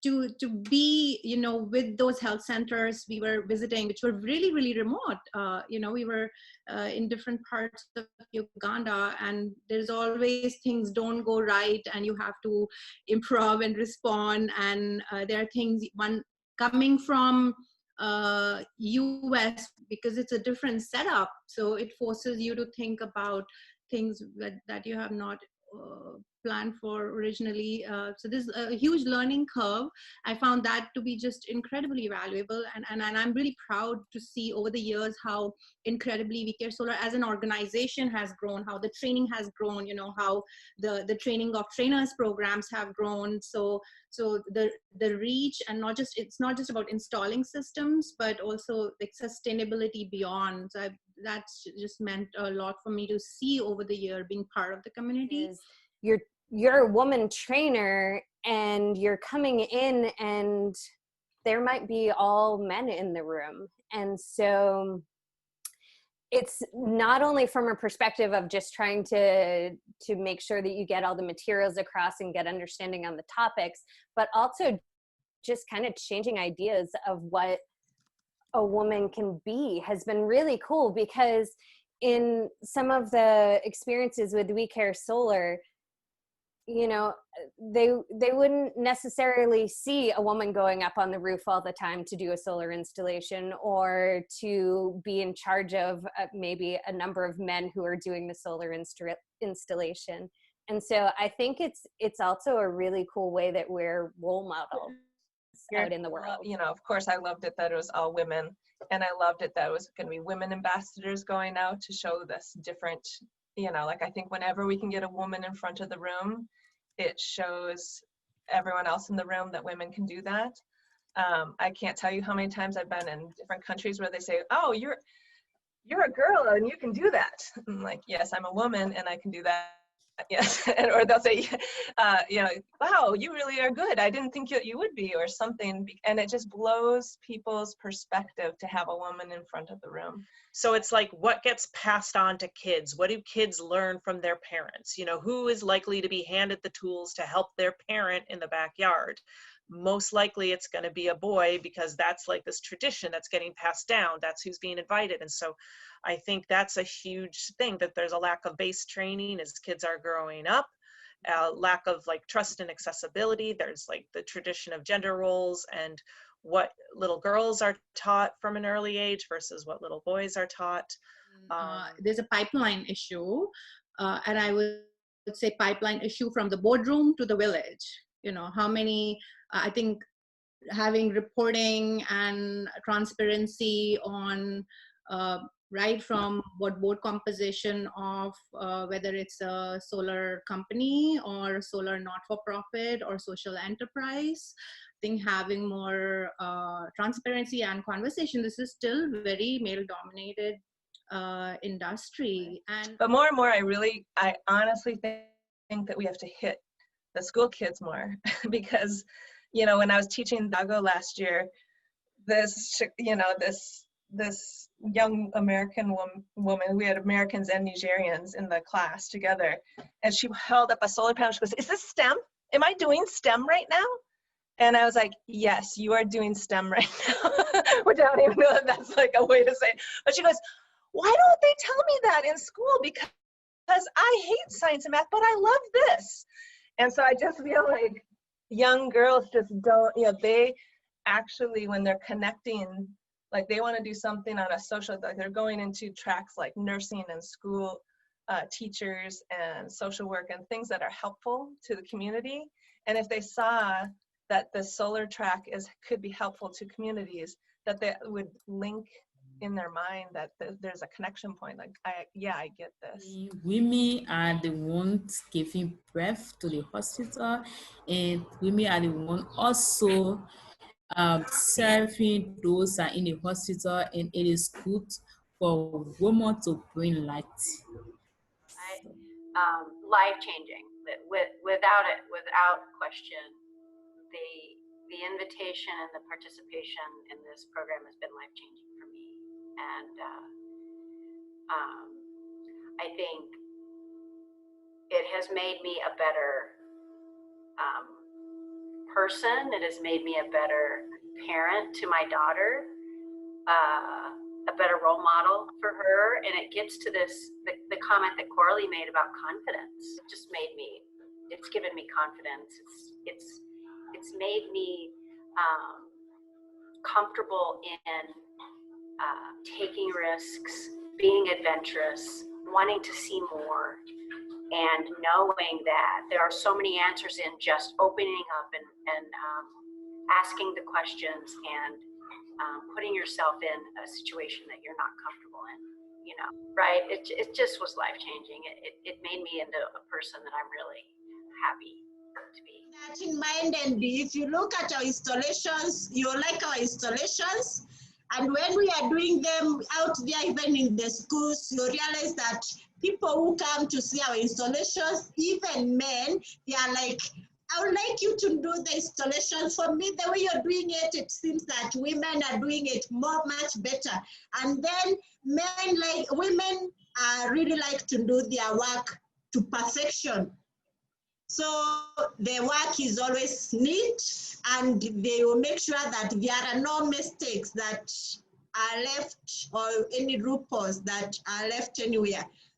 to be, with those health centers we were visiting, which were really, really remote. We were in different parts of Uganda, and there's always things don't go right, and you have to improv and respond. And there are things, one coming from US, because it's a different setup, so it forces you to think about things that you have not planned for originally. So this is a huge learning curve. I found that to be just incredibly valuable, and I'm really proud to see over the years how incredibly We Care Solar as an organization has grown, how the training has grown, how the training of trainers programs have grown. So the reach, and it's not just about installing systems, but also like sustainability beyond. So that's just meant a lot for me to see over the year, being part of the community. You're a woman trainer, and you're coming in, and there might be all men in the room. And so it's not only from a perspective of just trying to make sure that you get all the materials across and get understanding on the topics, but also just kind of changing ideas of what a woman can be has been really cool. Because in some of the experiences with We Care Solar, they wouldn't necessarily see a woman going up on the roof all the time to do a solar installation, or to be in charge of maybe a number of men who are doing the solar installation. And so I think it's also a really cool way that we're role models out in the world. Of course, I loved it that it was all women, and I loved it that it was going to be women ambassadors going out to show this different, like, I think whenever we can get a woman in front of the room, it shows everyone else in the room that women can do that. I can't tell you how many times I've been in different countries where they say, "Oh, you're a girl and you can do that." I'm like, "Yes, I'm a woman and I can do that." Yes. Or they'll say, "Wow, you really are good. I didn't think you would be," or something. And it just blows people's perspective to have a woman in front of the room. So it's like, what gets passed on to kids? What do kids learn from their parents? Who is likely to be handed the tools to help their parent in the backyard? Most likely it's going to be a boy, because that's like this tradition that's getting passed down. That's who's being invited. And so I think that's a huge thing, that there's a lack of base training as kids are growing up, lack of like trust and accessibility. There's like the tradition of gender roles and what little girls are taught from an early age versus what little boys are taught. There's a pipeline issue, and I would say pipeline issue from the boardroom to the village. How many, I think having reporting and transparency on right from what board composition of whether it's a solar company or solar not-for-profit or social enterprise. I think having more transparency and conversation. This is still very male-dominated industry. But more and more, I honestly think that we have to hit the school kids more because, when I was teaching Dago last year, this young American woman, we had Americans and Nigerians in the class together, and she held up a solar panel. She goes, "Is this STEM? Am I doing STEM right now?" And I was like, "Yes, you are doing STEM right now," which I don't even know if that's like a way to say it. But she goes, "Why don't they tell me that in school? Because I hate science and math, but I love this." And so I just feel like young girls just don't, they actually, when they're connecting, like they want to do something on a social, like they're going into tracks like nursing and school teachers and social work and things that are helpful to the community. And if they saw that the solar track could be helpful to communities, that they would link in their mind that there's a connection point. Like, I get this. Women are the ones giving birth to the hospital, and women are the ones also serving those that are in the hospital, and it is good for women to bring light. Life-changing. Without question, the invitation and the participation in this program has been life-changing for me. And I think it has made me a better person. It has made me a better parent to my daughter, a better role model for her. And it gets to this, the comment that Coralie made about confidence. It just made me, it's given me confidence. It's made me comfortable in taking risks, being adventurous, wanting to see more, and knowing that there are so many answers in just opening up and asking the questions and putting yourself in a situation that you're not comfortable in, you know, right? It just was life-changing. It made me into a person that I'm really happy to be. That in mind, and if you look at our installations, you like our installations, and when we are doing them out there, even in the schools, you realize that people who come to see our installations, even men, they are like, I would like you to do the installations. For me, the way you're doing it, it seems that women are doing it much better. And then women really like to do their work to perfection. So the work is always neat, and they will make sure that there are no mistakes that are left or any loopholes that are left anywhere.